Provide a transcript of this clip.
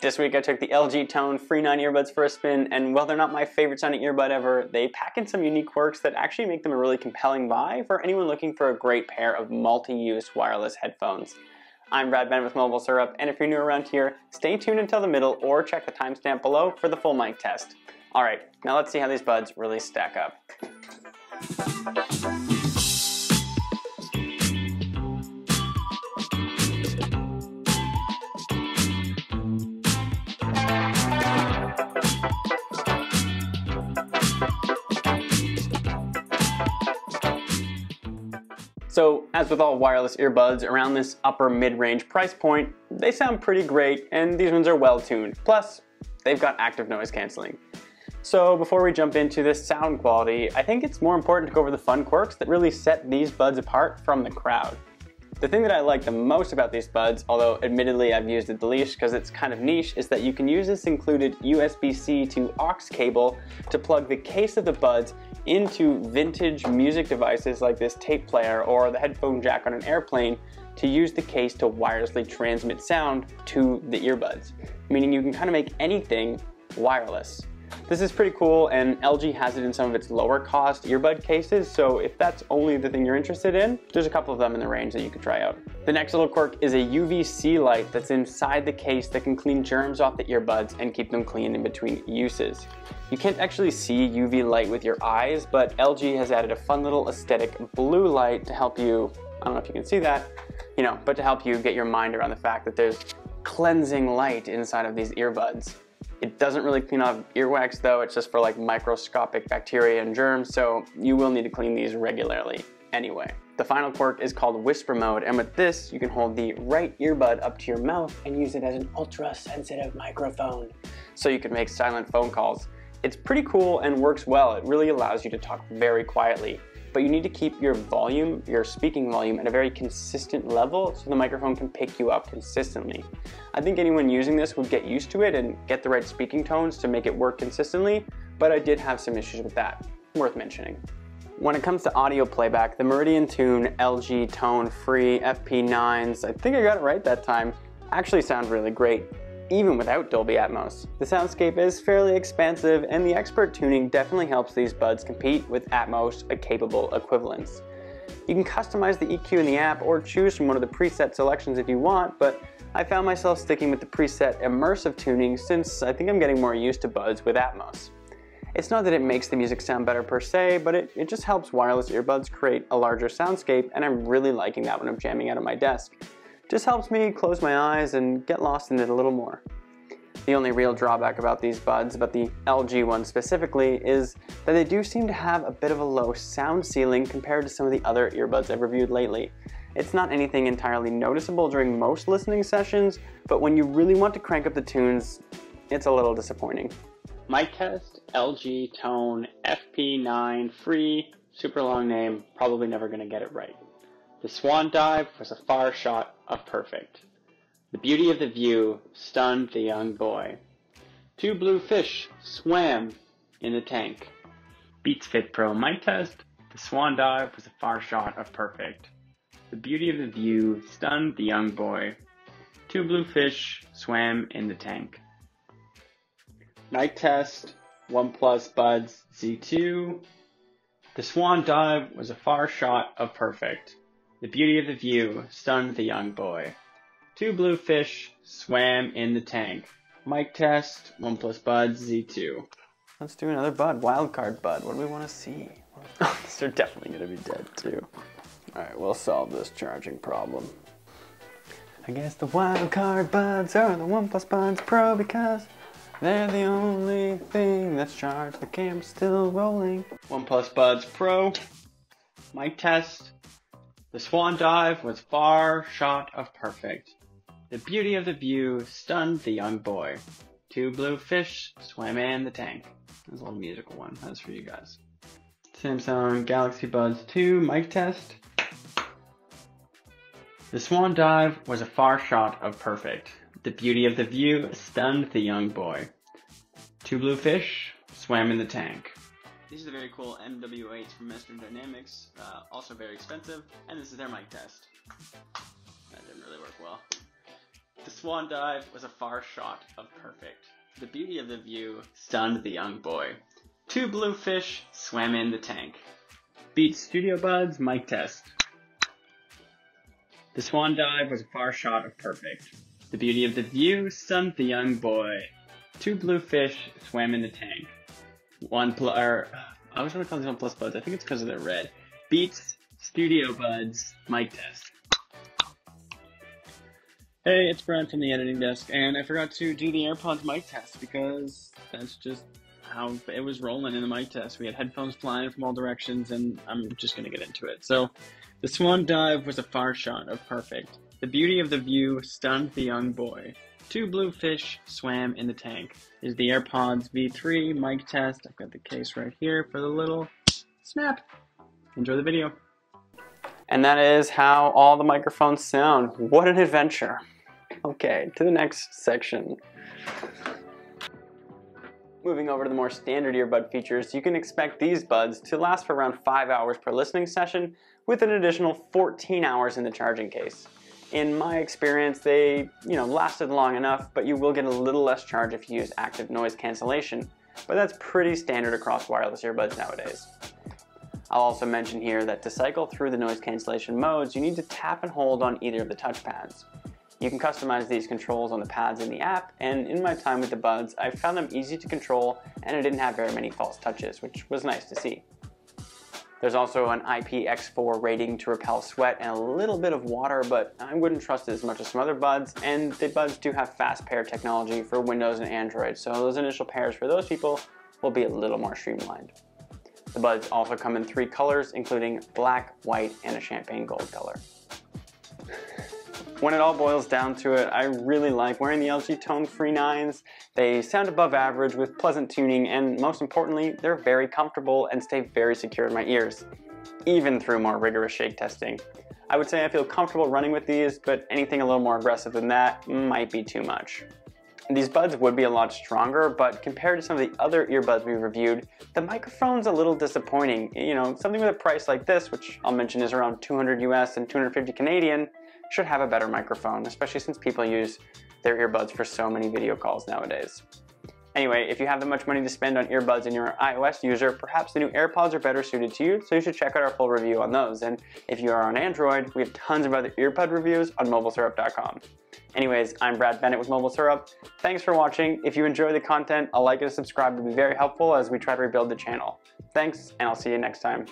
This week I took the LG Tone Free 9 earbuds for a spin, and while they're not my favorite sounding earbud ever, they pack in some unique quirks that actually make them a really compelling buy for anyone looking for a great pair of multi-use wireless headphones. I'm Brad Bennett with MobileSyrup, and if you're new around here, stay tuned until the middle or check the timestamp below for the full mic test. Alright, now let's see how these buds really stack up. So, as with all wireless earbuds around this upper mid-range price point, they sound pretty great, and these ones are well tuned. Plus, they've got active noise cancelling. So before we jump into this sound quality, I think it's more important to go over the fun quirks that really set these buds apart from the crowd. The thing that I like the most about these buds, although admittedly I've used it the least because it's kind of niche, is that you can use this included USB-C to aux cable to plug the case of the buds into vintage music devices like this tape player or the headphone jack on an airplane to use the case to wirelessly transmit sound to the earbuds, meaning you can kind of make anything wireless. This is pretty cool, and LG has it in some of its lower cost earbud cases, so if that's only the thing you're interested in, there's a couple of them in the range that you could try out. The next little quirk is a UVC light that's inside the case that can clean germs off the earbuds and keep them clean in between uses. You can't actually see UV light with your eyes, but LG has added a fun little aesthetic blue light to help you, I don't know if you can see that, but to help you get your mind around the fact that there's cleansing light inside of these earbuds. It doesn't really clean off earwax though, it's just for like microscopic bacteria and germs, so you will need to clean these regularly anyway. The final quirk is called whisper mode, and with this you can hold the right earbud up to your mouth and use it as an ultra sensitive microphone, so you can make silent phone calls. It's pretty cool and works well. It really allows you to talk very quietly, but you need to keep your volume, your speaking volume, at a very consistent level so the microphone can pick you up consistently. I think anyone using this would get used to it and get the right speaking tones to make it work consistently, but I did have some issues with that, worth mentioning. When it comes to audio playback, the Meridian Tune LG Tone Free FP9s, I think I got it right that time, actually sound really great, even without Dolby Atmos. The soundscape is fairly expansive, and the expert tuning definitely helps these buds compete with Atmos-capable equivalents. You can customize the EQ in the app or choose from one of the preset selections if you want, but I found myself sticking with the preset immersive tuning since I think I'm getting more used to buds with Atmos. It's not that it makes the music sound better per se, but it just helps wireless earbuds create a larger soundscape, and I'm really liking that when I'm jamming out at my desk. Just helps me close my eyes and get lost in it a little more. The only real drawback about these buds, about the LG ones specifically, is that they do seem to have a bit of a low sound ceiling compared to some of the other earbuds I've reviewed lately. It's not anything entirely noticeable during most listening sessions, but when you really want to crank up the tunes, it's a little disappointing. Mic test, LG Tone FP9 Free, super long name, probably never gonna get it right. The swan dive was a far shot of perfect. The beauty of the view stunned the young boy. 2 blue fish swam in the tank. Beats Fit Pro mic test. The swan dive was a far shot of perfect. The beauty of the view stunned the young boy. 2 blue fish swam in the tank. Mic test. OnePlus Buds Z2. The swan dive was a far shot of perfect. The beauty of the view stunned the young boy. 2 blue fish swam in the tank. Mic test, OnePlus Buds Z2. Let's do another bud, wildcard bud. What do we want to see? These are definitely going to be dead too. Alright, we'll solve this charging problem. I guess the wildcard buds are the OnePlus Buds Pro because they're the only thing that's charged. The camera's still rolling. OnePlus Buds Pro. Mic test. The swan dive was far shot of perfect. The beauty of the view stunned the young boy. 2 blue fish swam in the tank. That's a little musical one. That's for you guys. Samsung Galaxy Buds 2 mic test. The swan dive was a far shot of perfect. The beauty of the view stunned the young boy. 2 blue fish swam in the tank. These are the very cool MW8s from Western Dynamics, also very expensive, and this is their mic test. That didn't really work well. The swan dive was a far shot of perfect. The beauty of the view stunned the young boy. 2 blue fish swam in the tank. Beats Studio Buds mic test. The swan dive was a far shot of perfect. The beauty of the view stunned the young boy. 2 blue fish swam in the tank. I was going to call these OnePlus Buds. I think it's because of their red. Beats Studio Buds mic test. Hey, it's Brent from the editing desk, and I forgot to do the AirPods mic test because that's just how it was rolling in the mic test. We had headphones flying from all directions, and I'm just going to get into it. So, the swan dive was a far shot of perfect. The beauty of the view stunned the young boy. 2 blue fish swam in the tank. Is the AirPods V3 mic test. I've got the case right here for the little snap. Enjoy the video. And that is how all the microphones sound. What an adventure. Okay, to the next section. Moving over to the more standard earbud features, you can expect these buds to last for around 5 hours per listening session with an additional 14 hours in the charging case. In my experience, they lasted long enough, but you will get a little less charge if you use active noise cancellation, but that's pretty standard across wireless earbuds nowadays. I'll also mention here that to cycle through the noise cancellation modes, you need to tap and hold on either of the touchpads. You can customize these controls on the pads in the app, and in my time with the buds, I found them easy to control and I didn't have very many false touches, which was nice to see. There's also an IPX4 rating to repel sweat and a little bit of water, but I wouldn't trust it as much as some other buds, and the buds do have fast pair technology for Windows and Android, so those initial pairs for those people will be a little more streamlined. The buds also come in 3 colors, including black, white, and a champagne gold color. When it all boils down to it, I really like wearing the LG Tone Free 9s. They sound above average with pleasant tuning, and most importantly, they're very comfortable and stay very secure in my ears, even through more rigorous shake testing. I would say I feel comfortable running with these, but anything a little more aggressive than that might be too much. These buds would be a lot stronger, but compared to some of the other earbuds we reviewed, the microphone's a little disappointing. Something with a price like this, which I'll mention is around 200 US and 250 Canadian, should have a better microphone, especially since people use their earbuds for so many video calls nowadays. Anyway, if you have that much money to spend on earbuds and you're an iOS user, perhaps the new AirPods are better suited to you, so you should check out our full review on those. And if you are on Android, we have tons of other earbud reviews on MobileSyrup.com. Anyways, I'm Brad Bennett with MobileSyrup. Thanks for watching. If you enjoy the content, a like and a subscribe would be very helpful as we try to rebuild the channel. Thanks, and I'll see you next time.